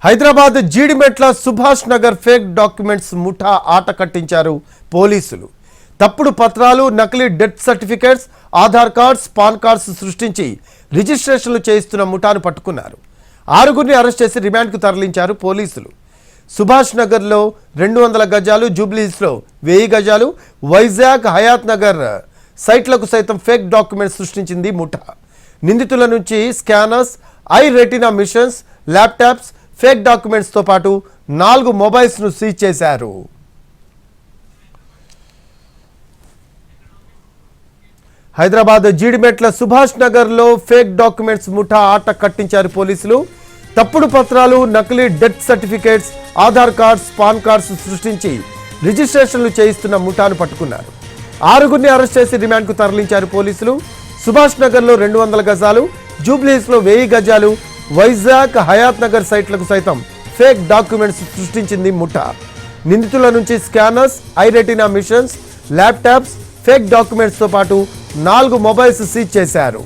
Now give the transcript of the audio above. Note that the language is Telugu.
హైదరాబాద్ జీడిమెట్ల సుభాష్ నగర్ ఫేక్ డాక్యుమెంట్స్ ముఠా ఆట కట్టించారు పోలీసులు. తప్పుడు పత్రాలు, నకిలీ death certificates, Aadhaar cards, pan cards సృష్టించి రిజిస్ట్రేషన్లు చేయిస్తున్న ముఠాను పట్టుకున్నారు. 6గురిని అరెస్ట్ చేసి రిమాండ్కు తరలించారు పోలీసులు. సుభాష్ నగర్లో 200 గజాలు, జూబ్లీహిల్స్లో 1000 గజాలు, వైజాగ్, హయాత్ నగర్ సైట్లకు సైతం ఫేక్ డాక్యుమెంట్స్ సృష్టించింది ముఠా. నిందితుల నుంచి scanners, eye retina machines, laptops, fake documents తో పాటు 4 మొబైల్స్ ను సీజ్ చేశారు. హైదరాబాద్ జీడిమెట్ల సుభాష్ నగర్ లో ఫేక్ డాక్యుమెంట్స్ ముఠా ఆట కట్టించారు పోలీసులు. తప్పుడు పత్రాలు, నకిలీ death certificates, Aadhaar cards, pan cards సృష్టించి రిజిస్ట్రేషన్లు చేయిస్తున్న ముఠాను పట్టుకున్నారు. 6గురిని అరెస్ట్ చేసి రిమాండ్కు తరలించారు పోలీసులు. సుభాష్ నగర్లో 200 గజాలు, జూబ్లీహిల్స్లో 1000 గజాలు, వైజాగ్, హయాత్ నగర్ సైట్లకు సైతం ఫేక్ డాక్యుమెంట్స్ సృష్టించింది ముఠా. నిందితుల నుంచి scanners, eye retina machines, laptops, fake డాక్యుమెంట్స్తో పాటు 4 మొబైల్స్ సీజ్ చేశారు.